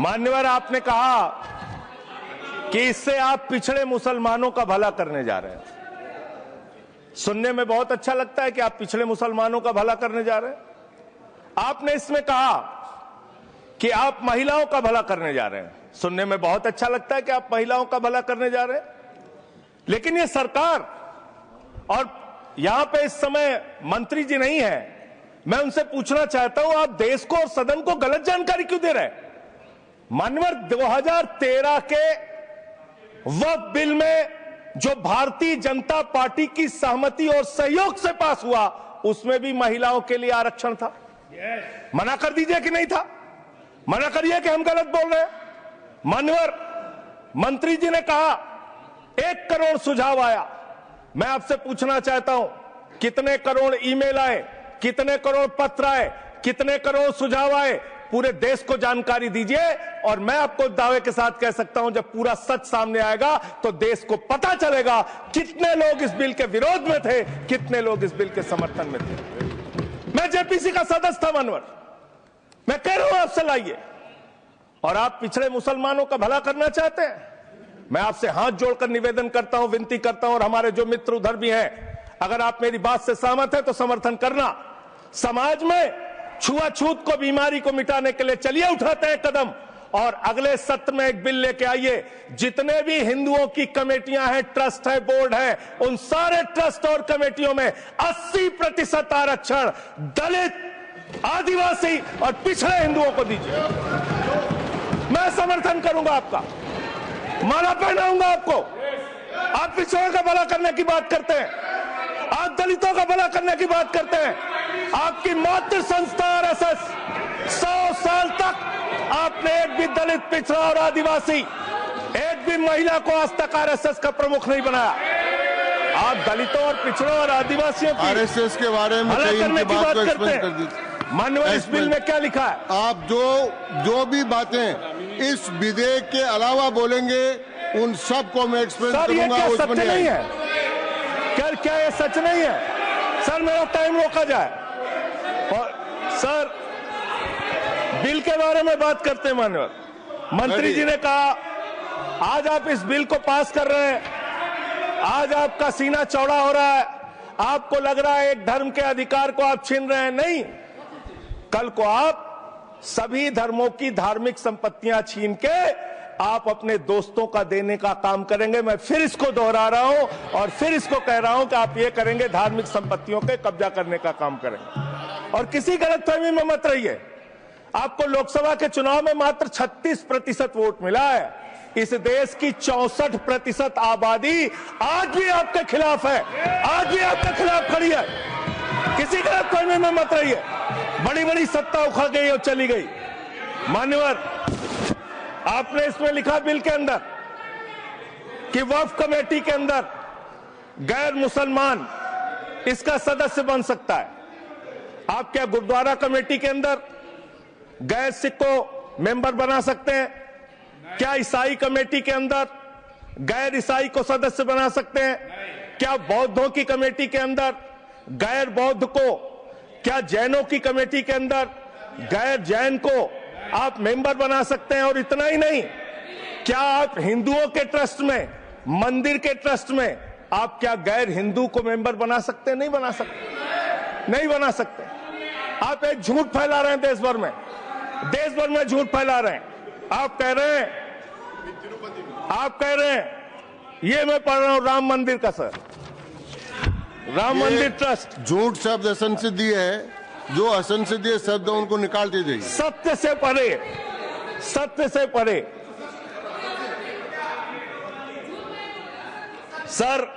मान्यवर, आपने कहा कि इससे आप पिछड़े मुसलमानों का भला करने जा रहे हैं। सुनने में बहुत अच्छा लगता है कि आप पिछड़े मुसलमानों का भला करने जा रहे हैं। आपने इसमें कहा कि आप महिलाओं का भला करने जा रहे हैं। सुनने में बहुत अच्छा लगता है कि आप महिलाओं का भला करने जा रहे हैं। लेकिन ये सरकार, और यहां पे इस समय मंत्री जी नहीं है, मैं उनसे पूछना चाहता हूं, आप देश को और सदन को गलत जानकारी क्यों दे रहे हैं? मान्यवर, 2013 के वक्फ बिल में जो भारतीय जनता पार्टी की सहमति और सहयोग से पास हुआ, उसमें भी महिलाओं के लिए आरक्षण था। मना कर दीजिए कि नहीं था? मना करिए कि हम गलत बोल रहे हैं। मान्यवर, मंत्री जी ने कहा 1 करोड़ सुझाव आया। मैं आपसे पूछना चाहता हूं, कितने करोड़ ईमेल आए, कितने करोड़ पत्र आए, कितने करोड़ सुझाव आए? पूरे देश को जानकारी दीजिए। और मैं आपको दावे के साथ कह सकता हूं, जब पूरा सच सामने आएगा तो देश को पता चलेगा कितने लोग इस बिल के विरोध में थे, कितने लोग इस बिल के समर्थन में थे। मैं जेपीसी का सदस्य था मान्यवर, मैं कह रहा हूं आपसे लाइए। और आप पिछड़े मुसलमानों का भला करना चाहते हैं? मैं आपसे हाथ जोड़कर निवेदन करता हूं, विनती करता हूं, और हमारे जो मित्र उधर भी हैं, अगर आप मेरी बात से सहमत हैं तो समर्थन करना। समाज में छुआछूत को, बीमारी को मिटाने के लिए चलिए उठाते हैं कदम, और अगले सत्र में एक बिल लेके आइए। जितने भी हिंदुओं की कमेटियां हैं, ट्रस्ट है, बोर्ड है, उन सारे ट्रस्ट और कमेटियों में 80% आरक्षण दलित, आदिवासी और पिछड़े हिंदुओं को दीजिए। मैं समर्थन करूंगा आपका, माला पहनाऊंगा आपको। आप पिछड़ों का भला करने की बात करते हैं, आप दलितों का भला करने की बात करते हैं। आपकी मातृ संस्था आरएसएस 100 साल तक आपने एक भी दलित, पिछड़ा और आदिवासी, एक भी महिला को आज तक आरएसएस का प्रमुख नहीं बनाया। आप दलितों और पिछड़ों और आदिवासियों की आरएसएस के बारे में भला करने की बात करते हैं। माननीय, इस बिल में क्या लिखा है? आप जो भी बातें इस विधेयक के अलावा बोलेंगे, उन सब को मैं एक्सप्लेन करूंगा। ये सच नहीं है? क्या ये सच नहीं है? सर, मेरा टाइम रोका जाए। और सर, बिल के बारे में बात करते हैं। माननीय मंत्री जी ने कहा आज आप इस बिल को पास कर रहे हैं, आज आपका सीना चौड़ा हो रहा है, आपको लग रहा है एक धर्म के अधिकार को आप छीन रहे हैं। नहीं, कल को आप सभी धर्मों की धार्मिक संपत्तियां छीन के आप अपने दोस्तों का देने का काम करेंगे। मैं फिर इसको दोहरा रहा हूं और फिर इसको कह रहा हूं कि आप ये करेंगे, धार्मिक संपत्तियों के कब्जा करने का काम करेंगे। और किसी गलतफहमी में मत रहिए। आपको लोकसभा के चुनाव में मात्र 36% वोट मिला है। इस देश की 64% आबादी आज भी आपके खिलाफ है, आज भी आपके खिलाफ खड़ी है। किसी गलतफहमी में मत रहिए। बड़ी बड़ी सत्ता उखड़ गई और चली गई। मान्यवर, आपने इसमें लिखा बिल के अंदर कि वक्फ कमेटी के अंदर गैर मुसलमान इसका सदस्य बन सकता है। आप क्या गुरुद्वारा कमेटी के अंदर गैर सिख को मेंबर बना सकते हैं? क्या ईसाई कमेटी के अंदर गैर ईसाई को सदस्य बना सकते हैं? क्या बौद्धों की कमेटी के अंदर गैर बौद्ध को, क्या जैनों की कमेटी के अंदर गैर जैन को आप मेंबर बना सकते हैं? और इतना ही नहीं, क्या आप हिंदुओं के ट्रस्ट में, मंदिर के ट्रस्ट में आप क्या गैर हिंदू को मेंबर बना सकते हैं? नहीं बना सकते, नहीं बना सकते। आप एक झूठ फैला रहे हैं देश भर में, देश भर में झूठ फैला रहे हैं। आप कह रहे हैं ये मैं पढ़ रहा हूं राम मंदिर का, सर, राम मंदिर ट्रस्ट। झूठ शब्द असंसदीय है, जो असंसदीय शब्द उनको निकालते जाइए। सत्य से परे, सत्य से परे। सर,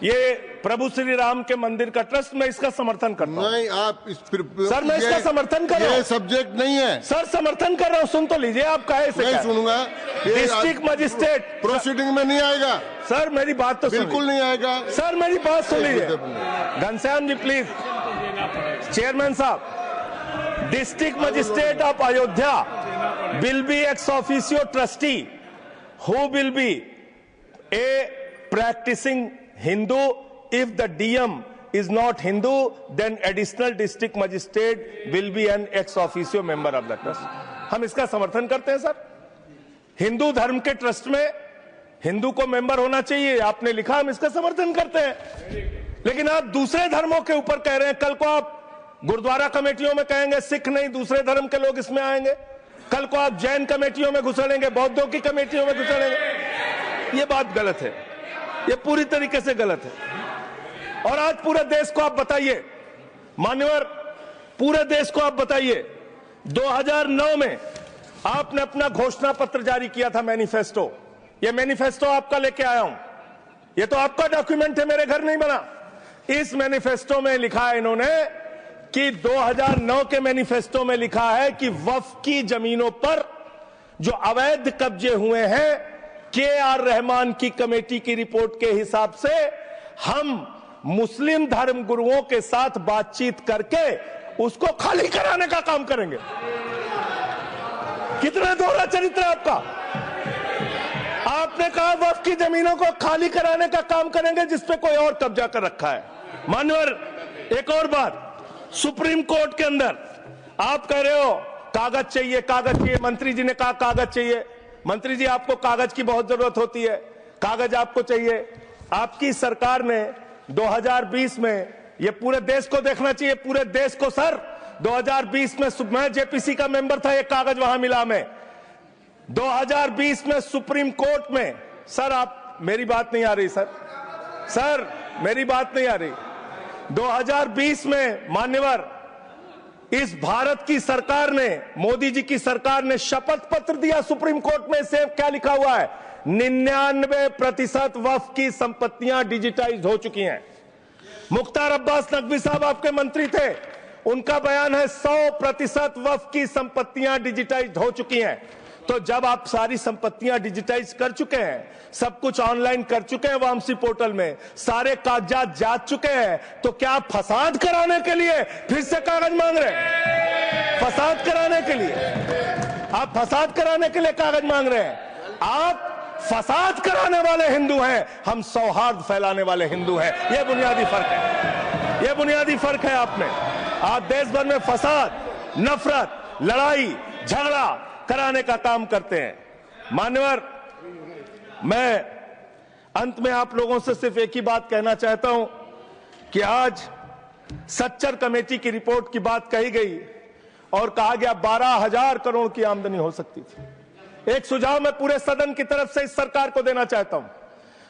ये प्रभु श्री राम के मंदिर का ट्रस्ट, मैं इसका समर्थन करता हूं। नहीं, आप सर, मैं इसका समर्थन कर रहा हूं। ये सब्जेक्ट नहीं है सर, समर्थन कर रहा हूं। सुन तो लीजिए, आप कहे से नहीं सुनूंगा। डिस्ट्रिक्ट मजिस्ट्रेट प्रोसीडिंग में नहीं आएगा। सर, मेरी बात तो बिल्कुल नहीं आएगा। सर, मेरी बात सुन लीजिए। घनश्याम जी प्लीज, चेयरमैन साहब, district magistrate of Ayodhya will be ex officio trustee who will be a practising Hindu. If the DM is not Hindu, then additional district magistrate will be an ex officio member of the trust. हम इसका समर्थन करते हैं sir. Hindu धर्म के trust में हिंदू को member होना चाहिए, आपने लिखा, हम इसका समर्थन करते हैं। लेकिन आप दूसरे धर्मों के ऊपर कह रहे हैं। कल को आप गुरुद्वारा कमेटियों में कहेंगे सिख नहीं दूसरे धर्म के लोग इसमें आएंगे, कल को आप जैन कमेटियों में घुसड़ेंगे, बौद्धों की कमेटियों में घुसड़ेंगे। ये बात गलत है, ये पूरी तरीके से गलत है। और आज पूरे देश को आप बताइए, मान्यवर, पूरे देश को आप बताइए, 2009 में आपने अपना घोषणा पत्र जारी किया था, मैनिफेस्टो। ये मैनिफेस्टो आपका लेके आया हूं, ये तो आपका डॉक्यूमेंट है, मेरे घर नहीं बना। इस मैनिफेस्टो में लिखा है इन्होंने कि 2009 के मैनिफेस्टो में लिखा है कि वक्फ की जमीनों पर जो अवैध कब्जे हुए हैं, के.आर. रहमान की कमेटी की रिपोर्ट के हिसाब से हम मुस्लिम धर्म गुरुओं के साथ बातचीत करके उसको खाली कराने का काम करेंगे। कितना दोहरा चरित्र है आपका। आपने कहा वक्फ की जमीनों को खाली कराने का काम करेंगे जिसपे कोई और कब्जा कर रखा है। मान्यवर, एक और बात, सुप्रीम कोर्ट के अंदर आप कह रहे हो कागज चाहिए, कागज चाहिए। मंत्री जी ने कहा कागज चाहिए। मंत्री जी, आपको कागज की बहुत जरूरत होती है, कागज आपको चाहिए। आपकी सरकार ने 2020 में, ये पूरे देश को देखना चाहिए, पूरे देश को सर, 2020 में मैं जेपीसी का मेंबर था, एक कागज वहां मिला मैं 2020 में सुप्रीम कोर्ट में। सर आप, मेरी बात नहीं आ रही सर मेरी बात नहीं आ रही। 2020 में मान्यवर, इस भारत की सरकार ने, मोदी जी की सरकार ने शपथ पत्र दिया सुप्रीम कोर्ट में। से क्या लिखा हुआ है? 99% वक्फ की संपत्तियां डिजिटाइज हो चुकी हैं। मुख्तार अब्बास नकवी साहब आपके मंत्री थे, उनका बयान है 100% वक्फ की संपत्तियां डिजिटाइज हो चुकी हैं। तो जब आप सारी संपत्तियां डिजिटाइज कर चुके हैं, सब कुछ ऑनलाइन कर चुके हैं वामसी पोर्टल में, सारे कागजात जा चुके हैं, तो क्या आप फसाद कराने के लिए फिर से कागज मांग रहे हैं? फसाद कराने के लिए आप फसाद कराने के लिए कागज मांग रहे हैं। आप फसाद कराने वाले हिंदू हैं, हम सौहार्द फैलाने वाले हिंदू हैं। यह बुनियादी फर्क है, यह बुनियादी फर्क है। आप देश भर में फसाद, नफरत, लड़ाई, झगड़ा कराने का काम करते हैं। मान्यवर, मैं अंत में आप लोगों से सिर्फ एक ही बात कहना चाहता हूं कि आज सच्चर कमेटी की रिपोर्ट की बात कही गई और कहा गया 12,000 करोड़ की आमदनी हो सकती थी। एक सुझाव मैं पूरे सदन की तरफ से इस सरकार को देना चाहता हूं।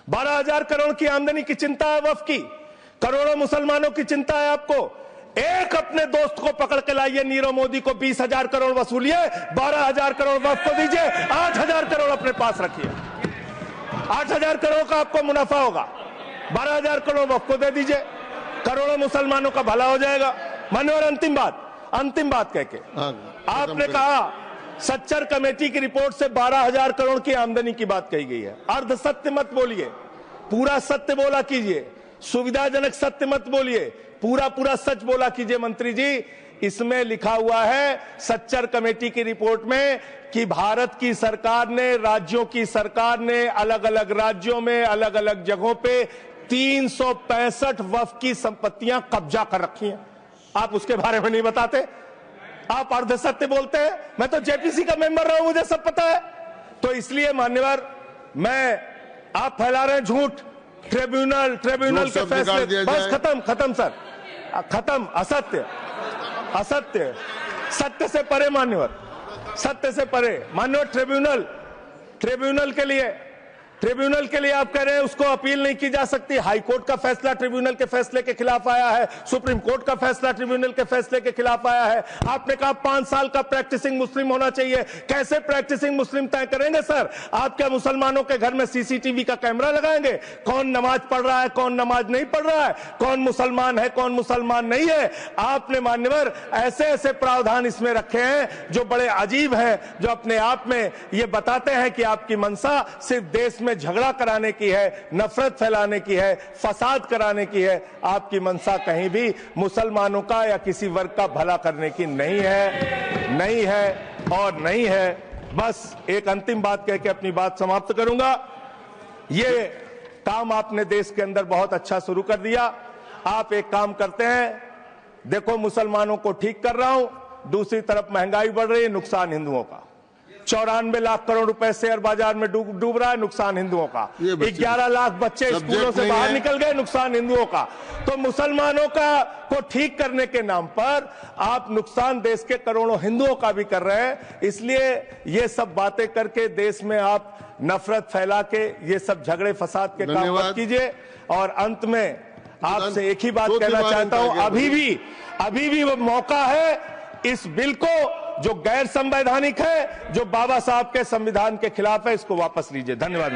12,000 करोड़ की आमदनी की चिंता है वक्फ की, करोड़ों मुसलमानों की चिंता है आपको। एक अपने दोस्त को पकड़ के लाइए, नीरव मोदी को 20,000 करोड़ वसूलिए, 12,000 करोड़ वक्फ को दीजिए, 8,000 करोड़ अपने पास रखिए। 8,000 करोड़ का आपको मुनाफा होगा, 12,000 करोड़ वक्फ को दे दीजिए, करोड़ों मुसलमानों का भला हो जाएगा। मान्यवर, अंतिम बात कह के आपने कहा सच्चर कमेटी की रिपोर्ट से 12,000 करोड़ की आमदनी की बात कही गई है। अर्ध सत्य मत बोलिए, पूरा सत्य बोला कीजिए। सुविधाजनक सत्य मत बोलिए, पूरा सच बोला कीजिए। मंत्री जी, इसमें लिखा हुआ है सच्चर कमेटी की रिपोर्ट में कि भारत की सरकार ने, राज्यों की सरकार ने अलग अलग राज्यों में, अलग अलग जगहों पे 365 वक्फ की संपत्तियां कब्जा कर रखी हैं। आप उसके बारे में नहीं बताते, आप अर्ध सत्य बोलते हैं। मैं तो जेपीसी का मेंबर रहा हूं, मुझे सब पता है। तो इसलिए मान्यवर, आप फैला रहे हैं झूठ, ट्रिब्यूनल के फैसले, बस खत्म सर, खत्म। असत्य, सत्य से परे मान्यवर, सत्य से परे मान्यवर। ट्रिब्यूनल के लिए आप कह रहे हैं उसको अपील नहीं की जा सकती। हाई कोर्ट का फैसला ट्रिब्यूनल के फैसले के खिलाफ आया है, सुप्रीम कोर्ट का फैसला ट्रिब्यूनल के फैसले के खिलाफ आया है। आपने कहा 5 साल का प्रैक्टिसिंग मुस्लिम होना चाहिए। कैसे प्रैक्टिसिंग मुस्लिम तय करेंगे सर? आप क्या मुसलमानों के घर में सीसीटीवी का कैमरा लगाएंगे? कौन नमाज पढ़ रहा है, कौन नमाज नहीं पढ़ रहा है, कौन मुसलमान है, कौन मुसलमान नहीं है? आपने मान्यवर ऐसे प्रावधान इसमें रखे हैं जो बड़े अजीब है, जो अपने आप में ये बताते हैं कि आपकी मंशा सिर्फ देश में झगड़ा कराने की है, नफरत फैलाने की है, फसाद कराने की है। आपकी मंशा कहीं भी मुसलमानों का या किसी वर्ग का भला करने की नहीं है। बस एक अंतिम बात कह के अपनी बात समाप्त करूंगा। ये काम आपने देश के अंदर बहुत अच्छा शुरू कर दिया। आप एक काम करते हैं, देखो मुसलमानों को ठीक कर रहा हूं, दूसरी तरफ महंगाई बढ़ रही है, नुकसान हिंदुओं का। 94 लाख करोड़ रुपए शेयर बाजार में डूब रहा है, नुकसान हिंदुओं का। 11 लाख बच्चे स्कूलों से बाहर निकल गए, नुकसान हिंदुओं का। तो मुसलमानों का को ठीक करने के नाम पर आप नुकसान देश के करोड़ों हिंदुओं का भी कर रहे हैं। इसलिए ये सब बातें करके देश में आप नफरत फैला के ये सब झगड़े फसाद के काम मत कीजिए। और अंत में आपसे एक ही बात कहना चाहता हूं, अभी भी वो मौका है इस बिल को जो गैर संवैधानिक है, जो बाबा साहब के संविधान के खिलाफ है, इसको वापस लीजिए। धन्यवाद।